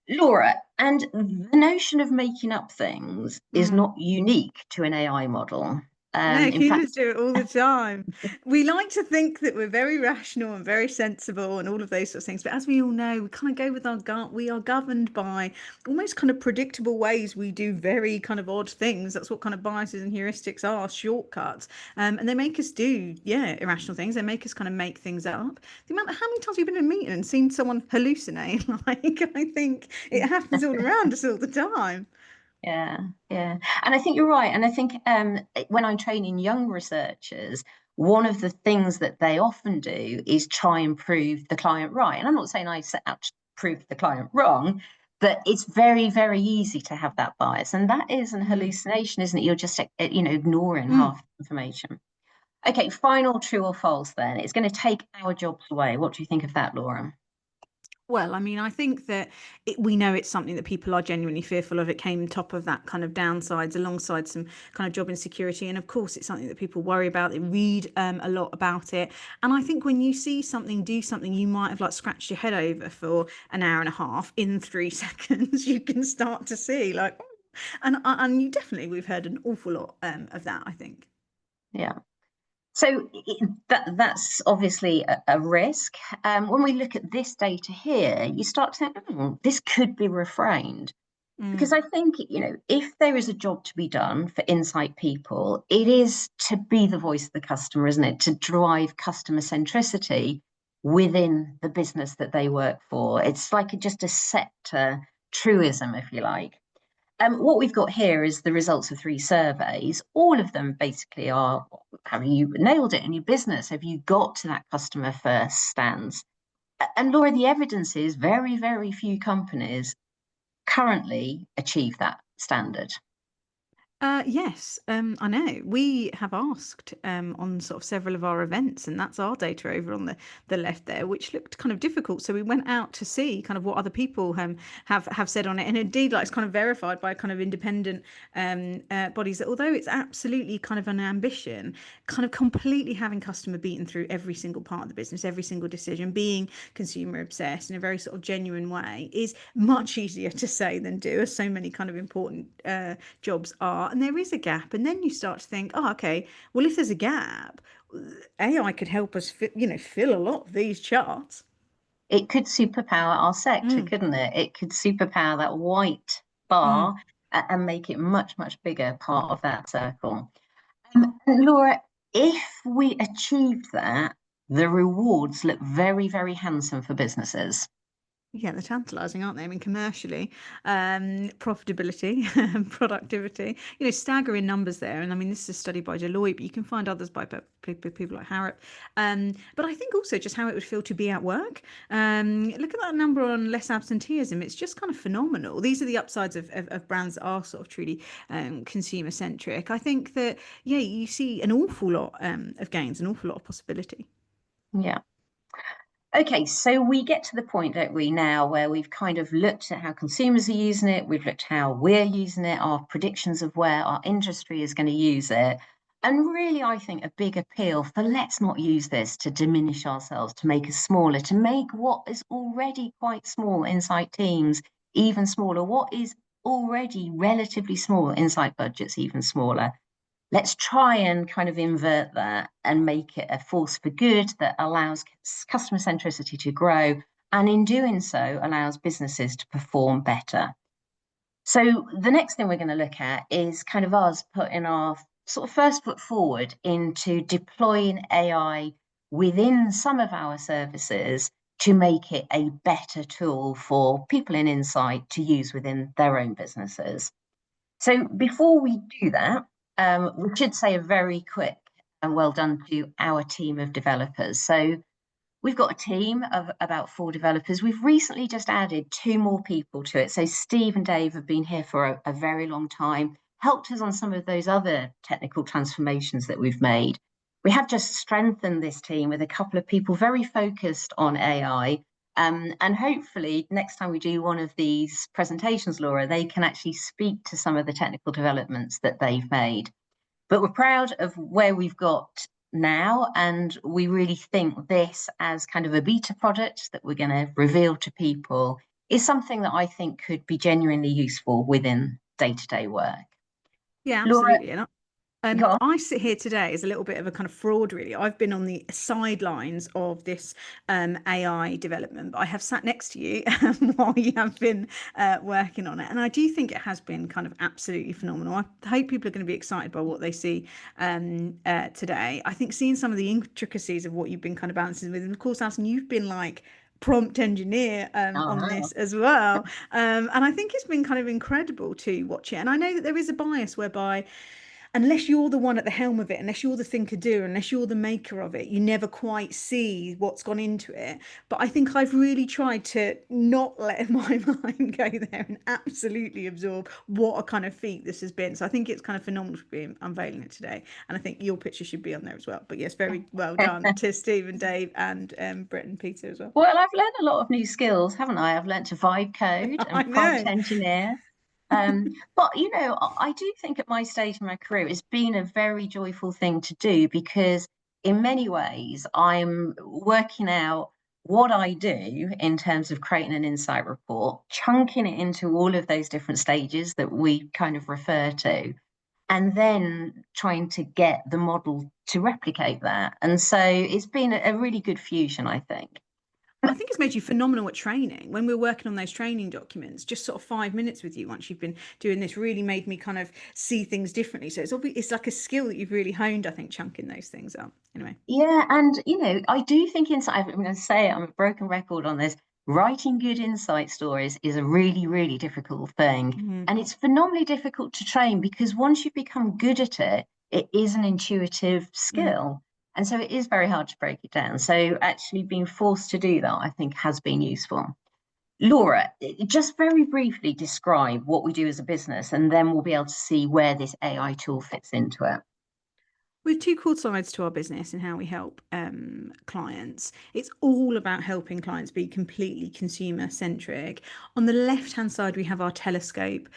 [SPEAKER 1] Laura, and the notion of making up things is
[SPEAKER 2] Mm.
[SPEAKER 1] not unique to an AI model.
[SPEAKER 2] No,
[SPEAKER 1] In fact,
[SPEAKER 2] humans do it all the time. We like to think that we're very rational and very sensible and all of those sorts of things. But as we all know, we kind of go with our gut. We are governed by almost kind of predictable ways we do very kind of odd things. That's what kind of biases and heuristics are, shortcuts. And they make us do, yeah, irrational things. They make us kind of make things up. How many times have you been in a meeting and seen someone hallucinate? Like, I think it happens all around us all the time.
[SPEAKER 1] yeah, yeah. And I think you're right. And I think when I'm training young researchers, one of the things that they often do is try and prove the client right. And I'm not saying I set out to prove the client wrong, but it's very, very easy to have that bias. And that is an
[SPEAKER 2] Mm,
[SPEAKER 1] hallucination, isn't it? You're just, ignoring
[SPEAKER 2] mm.
[SPEAKER 1] half the information. Okay, final true or false then. It's going to take our jobs away. What do you think of that, Laura?
[SPEAKER 2] Well, I mean, I think that we know it's something that people are genuinely fearful of. It came on top of that kind of downsides alongside some kind of job insecurity. And of course, it's something that people worry about. They read a lot about it. And I think when you see something, do something you might have like scratched your head over for an hour and a half in 3 seconds, you can start to see like, "Oh," and you definitely, we've heard an awful lot of that, I think.
[SPEAKER 1] Yeah. So that's obviously a risk. When we look at this data here, you start to think, this could be refrained. Because
[SPEAKER 2] Mm.
[SPEAKER 1] I think, if there is a job to be done for insight people, it is to be the voice of the customer, isn't it? To drive customer centricity within the business that they work for. It's like just a sector truism, if you like. What we've got here is the results of 3 surveys. All of them basically are, have you nailed it in your business? Have you got to that customer first stance? And Laura, the evidence is very, very few companies currently achieve that standard.
[SPEAKER 2] Yes, I know. We have asked on sort of several of our events, and that's our data over on the left there, which looked kind of difficult. So we went out to see kind of what other people have said on it, and indeed, like it's kind of verified by kind of independent bodies that although it's absolutely kind of an ambition, kind of completely having customer beaten through every single part of the business, every single decision, being consumer obsessed in a very sort of genuine way is much easier to say than do, as so many kind of important jobs are. And there is a gap. And then you start to think, oh, okay, well, if there's a gap, AI could help us, fill a lot of these charts.
[SPEAKER 1] It could superpower our sector,
[SPEAKER 2] Mm,
[SPEAKER 1] couldn't it? It could superpower that white
[SPEAKER 2] mm.
[SPEAKER 1] bar and make it much, much bigger part of that circle. And Laura, if we achieved that, the rewards look very, very handsome for businesses.
[SPEAKER 2] Yeah, they're tantalizing, aren't they? I mean, commercially, profitability, productivity, staggering numbers there. And I mean, this is a study by Deloitte, but you can find others by people like Harrop. But I think also just how it would feel to be at work. Look at that number on less absenteeism. It's just kind of phenomenal. These are the upsides of brands that are sort of truly consumer centric. I think that, yeah, you see an awful lot of gains, an awful lot of possibility.
[SPEAKER 1] Yeah. Okay, so we get to the point, don't we, now where we've kind of looked at how consumers are using it, we've looked how we're using it, our predictions of where our industry is going to use it. And really, I think a big appeal for let's not use this to diminish ourselves, to make us smaller, to make what is already quite small inside teams even smaller, what is already relatively small inside budgets even smaller. Let's try and kind of invert that and make it a force for good that allows customer centricity to grow, and in doing so allows businesses to perform better. So the next thing we're going to look at is kind of us putting our sort of first foot forward into deploying AI within some of our services to make it a better tool for people in insight to use within their own businesses. So before we do that, we should say a very quick and well done to our team of developers. So we've got a team of about 4 developers. We've recently just added 2 more people to it. So Steve and Dave have been here for a very long time, helped us on some of those other technical transformations that we've made. We have just strengthened this team with a couple of people very focused on AI. And hopefully next time we do one of these presentations, Laura, they can actually speak to some of the technical developments that they've made. But we're proud of where we've got now, and we really think this as kind of a beta product that we're going to reveal to people is something that I think could be genuinely useful within day-to-day work.
[SPEAKER 2] Yeah,
[SPEAKER 1] Laura,
[SPEAKER 2] absolutely.
[SPEAKER 1] Go on.
[SPEAKER 2] I sit here today as a little bit of a kind of fraud, really. I've been on the sidelines of this AI development, but I have sat next to you while you have been working on it. And I do think it has been kind of absolutely phenomenal. I hope people are going to be excited by what they see today. I think seeing some of the intricacies of what you've been kind of balancing with, and of course, Alison, you've been like prompt engineer on
[SPEAKER 1] Oh,
[SPEAKER 2] this as well. And I think it's been kind of incredible to watch it. And I know that there is a bias whereby unless you're the one at the helm of it, unless you're the thinker doer, unless you're the maker of it, you never quite see what's gone into it. But I think I've really tried to not let my mind go there and absolutely absorb what a kind of feat this has been. So I think it's kind of phenomenal to be unveiling it today. And I think your picture should be on there as well. But yes, very well done to Steve and Dave and Brett and Peter as well.
[SPEAKER 1] well, I've learned a lot of new skills, haven't I? I've learned to vibe code
[SPEAKER 2] I
[SPEAKER 1] and prompt
[SPEAKER 2] know.
[SPEAKER 1] engineer. But I do think at my stage in my career, it's been a very joyful thing to do because in many ways I'm working out what I do in terms of creating an insight report, chunking it into all of those different stages that we kind of refer to, and then trying to get the model to replicate that. And so it's been a really good fusion, I think.
[SPEAKER 2] I think it's made you phenomenal at training. When we're working on those training documents, just sort of 5 minutes with you once you've been doing this really made me kind of see things differently. So it's like a skill that you've really honed, I think, chunking those things up. Anyway.
[SPEAKER 1] Yeah, and I do think inside, I'm going to say it, I'm a broken record on this. Writing good insight stories is a really, really difficult thing.
[SPEAKER 2] Mhm.
[SPEAKER 1] And it's phenomenally difficult to train because once you become good at it, it is an intuitive
[SPEAKER 2] Mm.
[SPEAKER 1] skill. And so it is very hard to break it down. So actually being forced to do that, I think, has been useful. Laura, just very briefly describe what we do as a business, and then we'll be able to see where this AI tool fits into it.
[SPEAKER 2] With two core sides to our business and how we help clients, it's all about helping clients be completely consumer centric. On the left hand side, we have our telescope.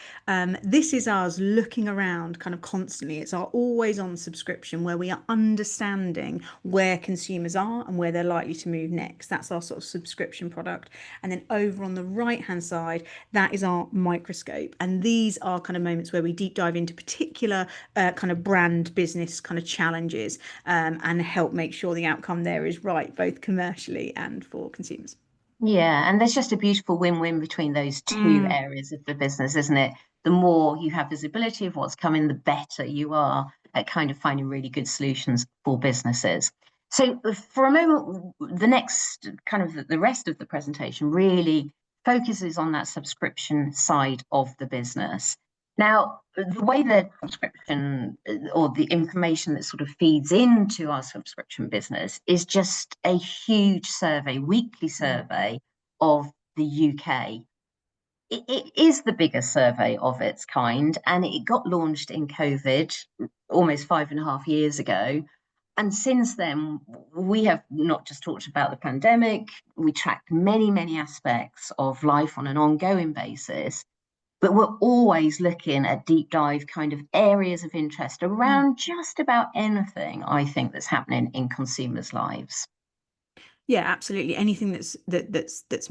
[SPEAKER 2] This is us looking around kind of constantly. It's our always on subscription where we are understanding where consumers are and where they're likely to move next. That's our sort of subscription product. And then over on the right hand side, that is our microscope. And these are kind of moments where we deep dive into particular kind of brand business kind of challenges and help make sure the outcome there is right, both commercially and for consumers.
[SPEAKER 1] Yeah, and there's just a beautiful win-win between those two
[SPEAKER 2] Mm.
[SPEAKER 1] areas of the business, isn't it? The more you have visibility of what's coming, the better you are at kind of finding really good solutions for businesses. So for a moment, the next kind of the rest of the presentation really focuses on that subscription side of the business. Now, the way the subscription or the information that sort of feeds into our subscription business is just a huge survey, weekly survey of the UK. It is the biggest survey of its kind, and it got launched in COVID almost 5.5 years ago. And since then, we have not just talked about the pandemic, we tracked many, many aspects of life on an ongoing basis. But we're always looking at deep dive kind of areas of interest
[SPEAKER 2] Mm.
[SPEAKER 1] around just about anything, I think, that's happening in consumers' lives.
[SPEAKER 2] Yeah, absolutely. Anything that's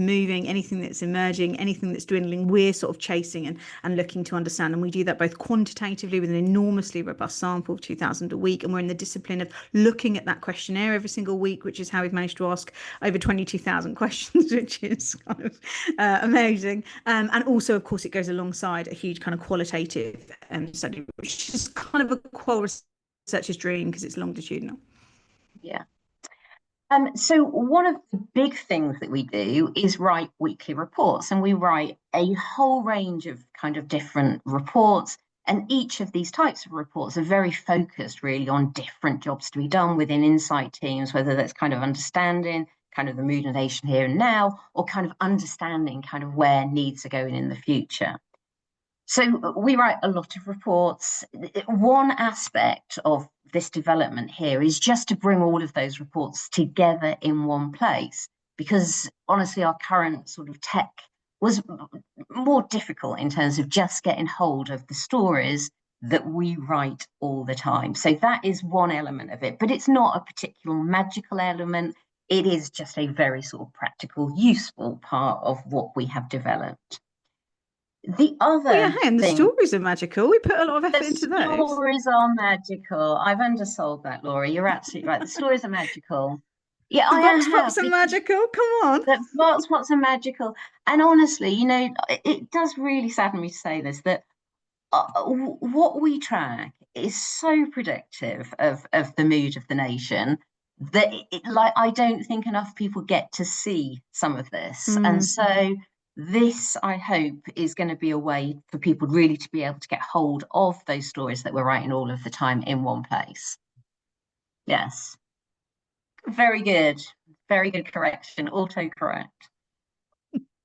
[SPEAKER 2] moving, anything that's emerging, anything that's dwindling, we're sort of chasing and looking to understand. And we do that both quantitatively with an enormously robust sample of 2,000 a week. And we're in the discipline of looking at that questionnaire every single week, which is how we've managed to ask over 22,000 questions, which is kind of amazing. And also, of course, it goes alongside a huge kind of qualitative study, which is kind of a qual researcher's dream because it's longitudinal.
[SPEAKER 1] Yeah. So one of the big things that we do is write weekly reports, and we write a whole range of kind of different reports. And each of these types of reports are very focused really on different jobs to be done within insight teams, whether that's kind of understanding kind of the mood and nation here and now, or kind of understanding kind of where needs are going in the future. So we write a lot of reports. One aspect of this development here is just to bring all of those reports together in one place, because honestly, our current sort of tech was more difficult in terms of just getting hold of the stories that we write all the time. So that is one element of it, but it's not a particular magical element. It is just a very sort of practical, useful part of what we have developed. The
[SPEAKER 2] Oh yeah,
[SPEAKER 1] other
[SPEAKER 2] hey, and the
[SPEAKER 1] thing,
[SPEAKER 2] stories are magical. We put a lot of
[SPEAKER 1] the
[SPEAKER 2] effort into those.
[SPEAKER 1] stories are magical. I've undersold that, Laura. You're absolutely right. The stories are magical. Yeah,
[SPEAKER 2] The
[SPEAKER 1] I
[SPEAKER 2] vox
[SPEAKER 1] have,
[SPEAKER 2] pops are
[SPEAKER 1] because
[SPEAKER 2] magical. Come on.
[SPEAKER 1] the spots are magical. And honestly, it does really sadden me to say this, that what we track is so predictive of the mood of the nation that like I don't think enough people get to see some of this. And
[SPEAKER 2] Mm.
[SPEAKER 1] so this, I hope, is going to be a way for people really to be able to get hold of those stories that we're writing all of the time in one place. Yes, very good. Very good correction. Autocorrect.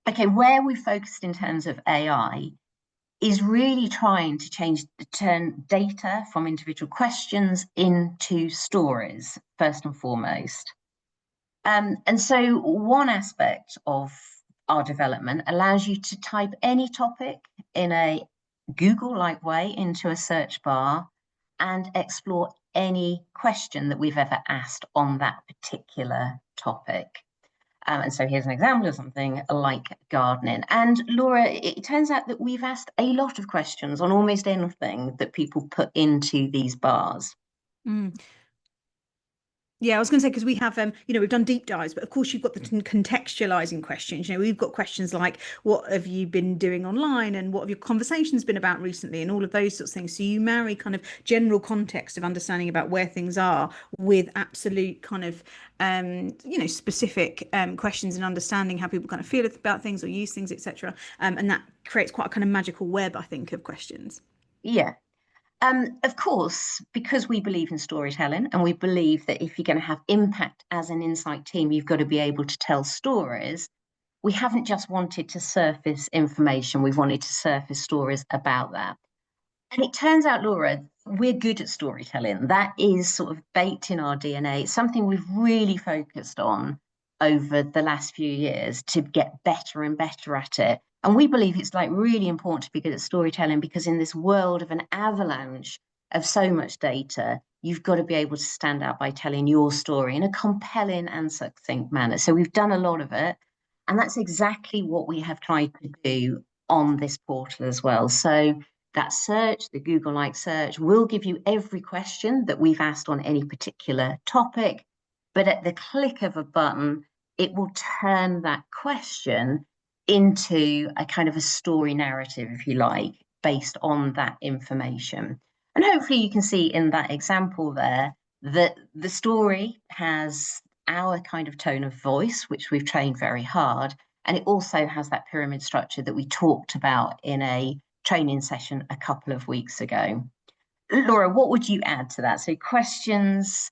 [SPEAKER 1] Okay, where we focused in terms of AI is really trying to turn data from individual questions into stories, first and foremost. And so one aspect of our development allows you to type any topic in a Google-like way into a search bar and explore any question that we've ever asked on that particular topic. And so here's an example of something like gardening. And Laura, it turns out that we've asked a lot of questions on almost anything that people put into these bars.
[SPEAKER 2] Mm. Yeah, I was going to say because we have, we've done deep dives, but of course you've got the contextualizing questions. We've got questions like, what have you been doing online, and what have your conversations been about recently, and all of those sorts of things. So you marry kind of general context of understanding about where things are with absolute kind of, specific questions and understanding how people kind of feel about things or use things, etc. And that creates quite a kind of magical web, I think, of questions.
[SPEAKER 1] Yeah. Of course, because we believe in storytelling and we believe that if you're going to have impact as an insight team, you've got to be able to tell stories. We haven't just wanted to surface information, we've wanted to surface stories about that. And it turns out, Laura, we're good at storytelling. That is sort of baked in our DNA. It's something we've really focused on over the last few years to get better and better at it. And we believe it's like really important to be good at storytelling because in this world of an avalanche of so much data, you've got to be able to stand out by telling your story in a compelling and succinct manner. So we've done a lot of it. And that's exactly what we have tried to do on this portal as well. So that search, the Google-like search, will give you every question that we've asked on any particular topic. But at the click of a button, it will turn that question into a kind of a story narrative, if you like, based on that information. And hopefully you can see in that example there that the story has our kind of tone of voice, which we've trained very hard. And it also has that pyramid structure that we talked about in a training session a couple of weeks ago. Laura, what would you add to that? So questions,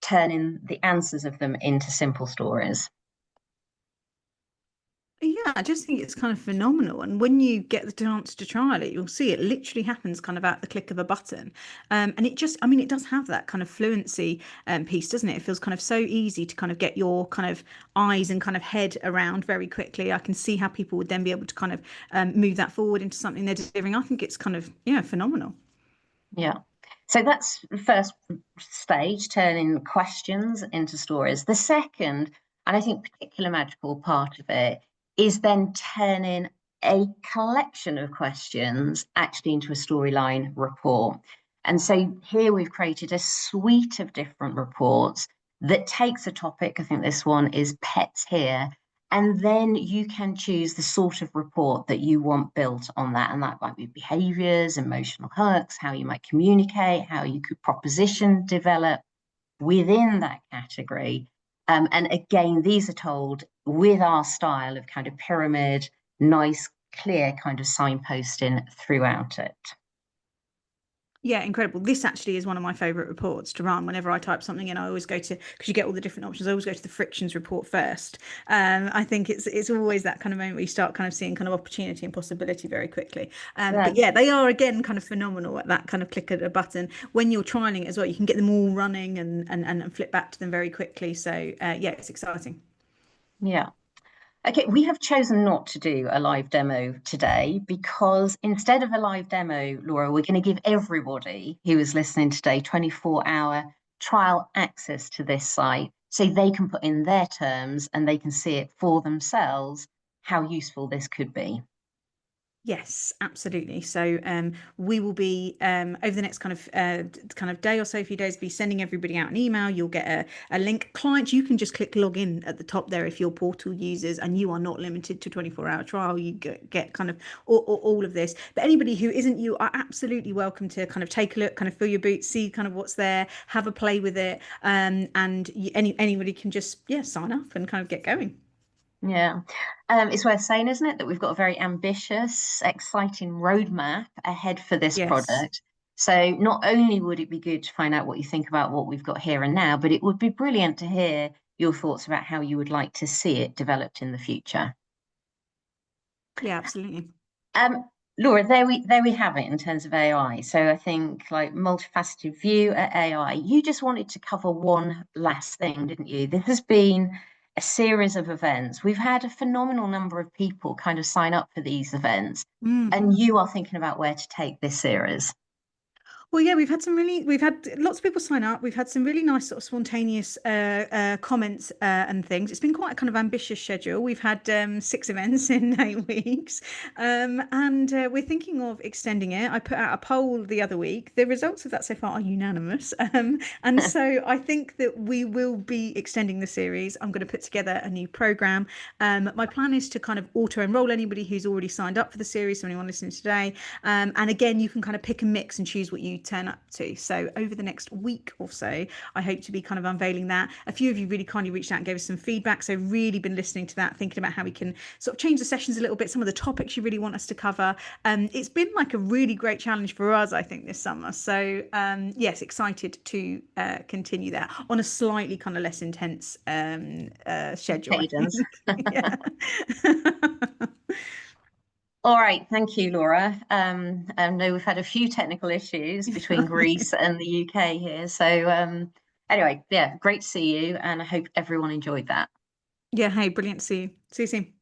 [SPEAKER 1] turning the answers of them into simple stories.
[SPEAKER 2] Yeah, I just think it's kind of phenomenal. And when you get the chance to trial it, you'll see it literally happens kind of at the click of a button. And it just, I mean, it does have that kind of fluency piece, doesn't it? It feels kind of so easy to kind of get your kind of eyes and kind of head around very quickly. I can see how people would then be able to kind of move that forward into something they're delivering. I think it's kind of, phenomenal.
[SPEAKER 1] Yeah. So that's the first stage, turning questions into stories. The second, and I think particular magical part of it, is then turning a collection of questions actually into a storyline report. And so here we've created a suite of different reports that takes a topic. I think this one is pets here. And then you can choose the sort of report that you want built on that. And that might be behaviors, emotional hooks, how you might communicate, how you could proposition develop within that category. And again, these are told with our style of kind of pyramid, nice, clear kind of signposting throughout it.
[SPEAKER 2] Yeah, incredible. This actually is one of my favorite reports to run. Whenever I type something in, I always go to, because you get all the different options, I always go to the frictions report first. I think it's always that kind of moment where you start kind of seeing kind of opportunity and possibility very quickly. But yeah, they are again kind of phenomenal at that kind of click of a button. When you're trialing it as well, you can get them all running and flip back to them very quickly. So yeah, it's exciting.
[SPEAKER 1] Yeah. Okay, we have chosen not to do a live demo today because instead of a live demo, Laura, we're going to give everybody who is listening today 24-hour trial access to this site so they can put in their terms and they can see it for themselves how useful this could be.
[SPEAKER 2] Yes, absolutely. So we will be over the next kind of day or so, few days, be sending everybody out an email. You'll get a link. Clients, you can just click log in at the top there if you're portal users, and you are not limited to 24-hour trial. You get kind of all of this. But anybody who isn't, you are absolutely welcome to kind of take a look, kind of feel your boots, see kind of what's there, have a play with it, and anybody can just sign up and kind of get going.
[SPEAKER 1] Yeah. It's worth saying, isn't it, that we've got a very ambitious, exciting roadmap ahead for this
[SPEAKER 2] Yes.
[SPEAKER 1] product. So not only would it be good to find out what you think about what we've got here and now, but it would be brilliant to hear your thoughts about how you would like to see it developed in the future.
[SPEAKER 2] Yeah, absolutely.
[SPEAKER 1] Um, Laura, there we have it in terms of AI. So I think like multifaceted view at AI. You just wanted to cover one last thing, didn't you? This has been a series of events. We've had a phenomenal number of people kind of sign up for these events,
[SPEAKER 2] Mm.
[SPEAKER 1] and you are thinking about where to take this series.
[SPEAKER 2] Well, yeah, we've had lots of people sign up. We've had some really nice sort of spontaneous comments and things. It's been quite a kind of ambitious schedule. We've had 6 events in 8 weeks, and we're thinking of extending it. I put out a poll the other week. The results of that so far are unanimous, and so I think that we will be extending the series. I'm going to put together a new program. My plan is to kind of auto enroll anybody who's already signed up for the series. So anyone listening today, and again, you can kind of pick and mix and choose what you turn up to. So over the next week or so, I hope to be kind of unveiling that. A few of you really kindly reached out and gave us some feedback. So really been listening to that, thinking about how we can sort of change the sessions a little bit, some of the topics you really want us to cover. It's been like a really great challenge for us, I think, this summer. So yes, excited to continue that on a slightly kind of less intense schedule, I
[SPEAKER 1] Cadence.
[SPEAKER 2] think. Yeah.
[SPEAKER 1] All right, thank you, Laura. I know we've had a few technical issues between Greece and the UK here. So anyway, yeah, great to see you, and I hope everyone enjoyed that.
[SPEAKER 2] Yeah, hey, brilliant to see you. See you soon.